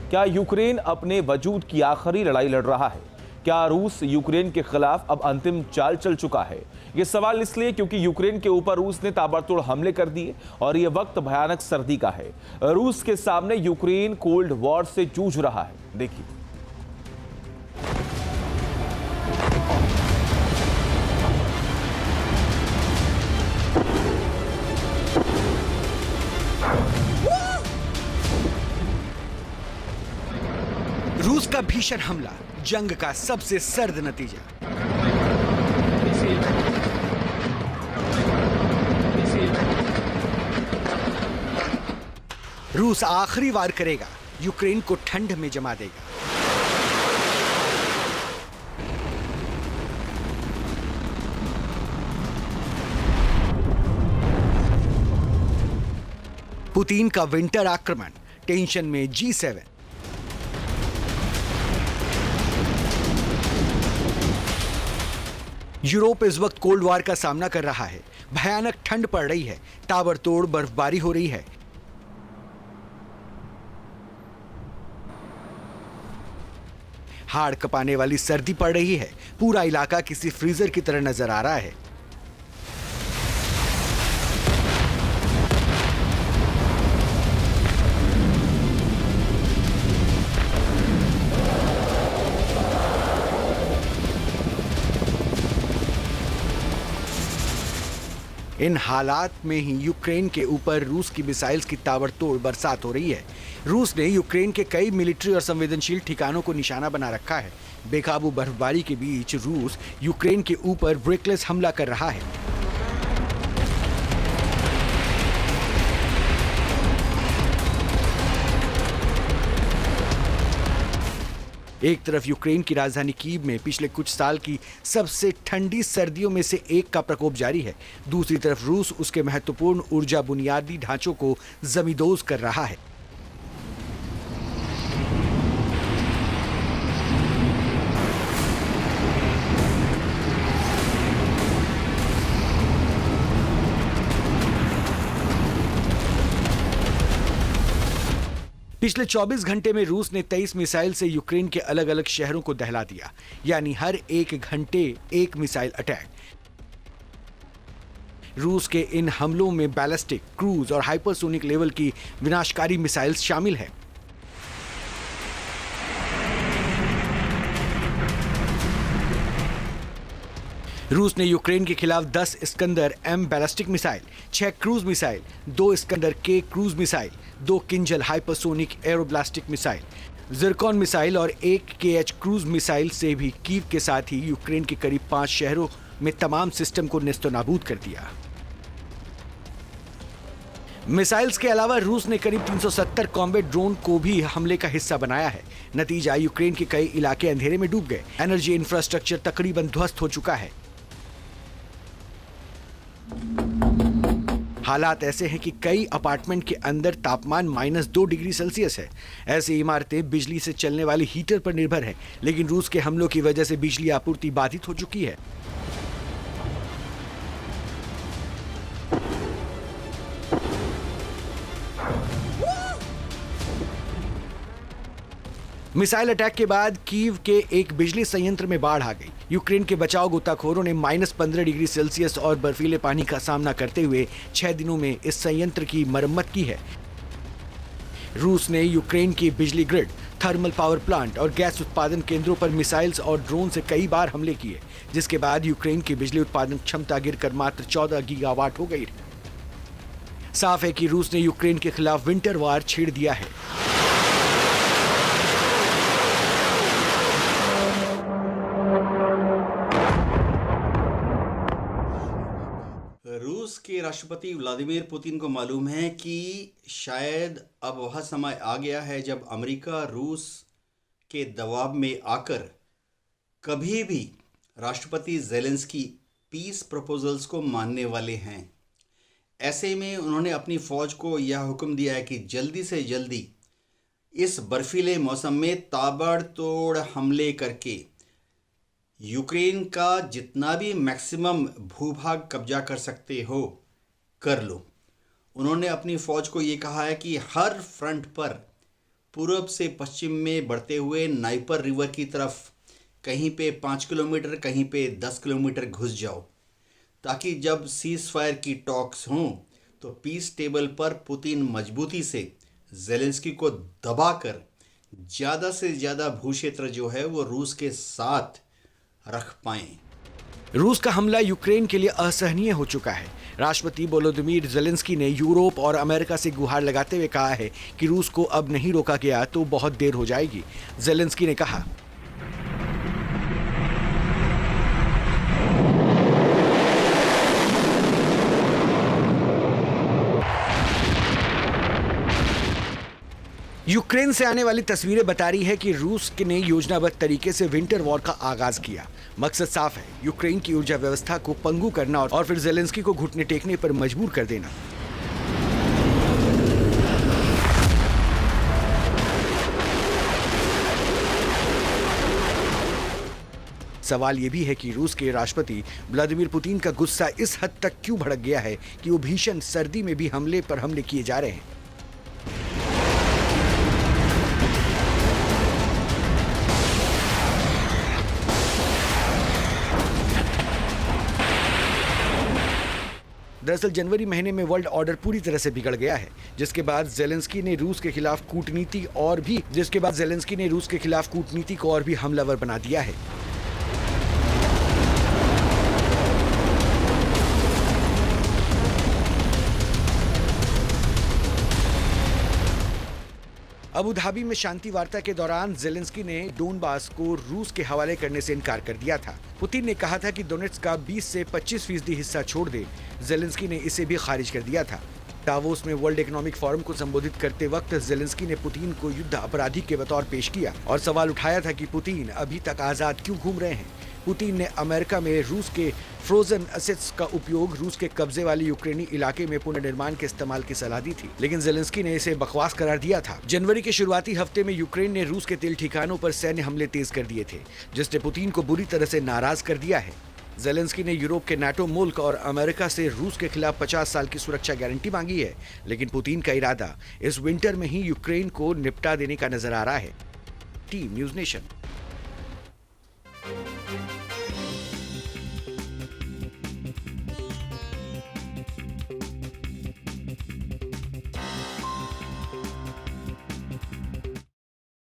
क्या यूक्रेन अपने वजूद की आखिरी लड़ाई लड़ रहा है? क्या रूस यूक्रेन के खिलाफ अब अंतिम चाल चल चुका है? ये सवाल इसलिए क्योंकि यूक्रेन के ऊपर रूस ने ताबड़तोड़ हमले कर दिए और ये वक्त भयानक सर्दी का है। रूस के सामने यूक्रेन कोल्ड वॉर से जूझ रहा है। देखिए, रूस का भीषण हमला, जंग का सबसे सर्द नतीजा। रूस आखिरी वार करेगा, यूक्रेन को ठंड में जमा देगा। पुतिन का विंटर आक्रमण, टेंशन में G7। यूरोप इस वक्त कोल्ड वॉर का सामना कर रहा है। भयानक ठंड पड़ रही है, ताबड़तोड़ बर्फबारी हो रही है। हाड़ कपाने वाली सर्दी पड़ रही है। पूरा इलाका किसी फ्रीजर की तरह नजर आ रहा है। इन हालात में ही यूक्रेन के ऊपर रूस की मिसाइल्स की ताबड़तोड़ बरसात हो रही है। रूस ने यूक्रेन के कई मिलिट्री और संवेदनशील ठिकानों को निशाना बना रखा है। बेकाबू बर्फबारी के बीच रूस यूक्रेन के ऊपर ब्रेकलेस हमला कर रहा है। एक तरफ यूक्रेन की राजधानी कीव में पिछले कुछ साल की सबसे ठंडी सर्दियों में से एक का प्रकोप जारी है। दूसरी तरफ रूस उसके महत्वपूर्ण ऊर्जा बुनियादी ढांचों को जमींदोज कर रहा है। पिछले 24 घंटे में रूस ने 23 मिसाइल से यूक्रेन के अलग अलग शहरों को दहला दिया, यानी हर एक घंटे एक मिसाइल अटैक। रूस के इन हमलों में बैलिस्टिक, क्रूज और हाइपरसोनिक लेवल की विनाशकारी मिसाइल्स शामिल हैं। रूस ने यूक्रेन के खिलाफ 10 Iskander M ballistic missile, 6 cruise missile, 2 Iskander K cruise missile, 2 Kinzhal hypersonic aeroballistic missile, Zircon missile और 1 KH क्रूज मिसाइल से भी कीव के साथ ही यूक्रेन के करीब 5 शहरों में तमाम सिस्टम को नेस्तनाबूद कर दिया। मिसाइल्स के अलावा रूस ने करीब 370 कॉम्बैट ड्रोन को भी हमले का हिस्सा बनाया है। नतीजा, यूक्रेन के कई इलाके अंधेरे में डूब गए। एनर्जी इंफ्रास्ट्रक्चर तकरीबन ध्वस्त हो चुका है। हालात ऐसे हैं कि कई अपार्टमेंट के अंदर तापमान -2 डिग्री सेल्सियस है। ऐसी इमारतें बिजली से चलने वाले हीटर पर निर्भर हैं, लेकिन रूस के हमलों की वजह से बिजली आपूर्ति बाधित हो चुकी है। मिसाइल अटैक के बाद कीव के एक बिजली संयंत्र में बाढ़ आ गई। यूक्रेन के बचाव गोताखोरों ने -15 डिग्री सेल्सियस और बर्फीले पानी का सामना करते हुए 6 दिनों में इस संयंत्र की मरम्मत की है। रूस ने यूक्रेन की बिजली ग्रिड, थर्मल पावर प्लांट और गैस उत्पादन केंद्रों पर मिसाइल्स और ड्रोन से कई बार हमले किए, जिसके बाद यूक्रेन की बिजली उत्पादन क्षमता गिरकर मात्र 14 गीगावाट हो गई। साफ है कि रूस ने यूक्रेन के खिलाफ विंटर वॉर छेड़ दिया है। रूस के राष्ट्रपति व्लादिमीर पुतिन को मालूम है कि शायद अब वह समय आ गया है जब अमेरिका रूस के दबाव में आकर कभी भी राष्ट्रपति ज़ेलेंस्की पीस प्रपोजल्स को मानने वाले हैं। ऐसे में उन्होंने अपनी फ़ौज को यह हुक्म दिया है कि जल्दी से जल्दी इस बर्फीले मौसम में ताबड़तोड़ हमले करके यूक्रेन का जितना भी मैक्सिमम भूभाग कब्जा कर सकते हो कर लो। उन्होंने अपनी फ़ौज को ये कहा है कि हर फ्रंट पर पूर्व से पश्चिम में बढ़ते हुए नाइपर रिवर की तरफ कहीं पे 5 किलोमीटर कहीं पे 10 किलोमीटर घुस जाओ, ताकि जब सीज फायर की टॉक्स हों तो पीस टेबल पर पुतिन मजबूती से जेलेंस्की को दबाकर ज़्यादा से ज़्यादा भूक्षेत्र जो है वो रूस के साथ रख पाएं। रूस का हमला यूक्रेन के लिए असहनीय हो चुका है। राष्ट्रपति वोलोदिमीर जेलेंस्की ने यूरोप और अमेरिका से गुहार लगाते हुए कहा है कि रूस को अब नहीं रोका गया तो बहुत देर हो जाएगी। जेलेंस्की ने कहा, यूक्रेन से आने वाली तस्वीरें बता रही है कि रूस ने योजनाबद्ध तरीके से विंटर वॉर का आगाज किया। मकसद साफ है, यूक्रेन की ऊर्जा व्यवस्था को पंगु करना और फिर जेलेंस्की को घुटने टेकने पर मजबूर कर देना। सवाल यह भी है कि रूस के राष्ट्रपति व्लादिमीर पुतिन का गुस्सा इस हद तक क्यों भड़क गया है कि वो भीषण सर्दी में भी हमले पर हमले किए जा रहे हैं। दरअसल जनवरी महीने में वर्ल्ड ऑर्डर पूरी तरह से बिगड़ गया है, जिसके बाद जेलेंस्की ने रूस के खिलाफ कूटनीति को और भी हमलावर बना दिया है। अबू धाबी में शांति वार्ता के दौरान जेलेंस्की ने डोनबास को रूस के हवाले करने से इनकार कर दिया था। पुतिन ने कहा था कि डोनेट्स्क का 20 से 25% हिस्सा छोड़ दे। जेलेंस्की ने इसे भी खारिज कर दिया था। दावोस में वर्ल्ड इकोनॉमिक फोरम को संबोधित करते वक्त जेलेंस्की ने पुतिन को युद्ध अपराधी के बतौर पेश किया और सवाल उठाया था कि पुतिन अभी तक आजाद क्यों घूम रहे हैं। पुतिन ने अमेरिका में रूस के फ्रोजन एसेट्स का उपयोग रूस के कब्जे वाले यूक्रेनी इलाके में पुनर्निर्माण के इस्तेमाल की सलाह दी थी, लेकिन जेलेंस्की ने इसे बकवास करार दिया था। जनवरी के शुरुआती हफ्ते में यूक्रेन ने रूस के तेल ठिकानों पर सैन्य हमले तेज कर दिए थे, जिसने पुतिन को बुरी तरह से नाराज कर दिया है। जेलेंस्की ने यूरोप के नाटो मुल्क और अमेरिका से रूस के खिलाफ 50 साल की सुरक्षा गारंटी मांगी है, लेकिन पुतिन का इरादा इस विंटर में ही यूक्रेन को निपटा देने का नजर आ रहा है। Team news nation.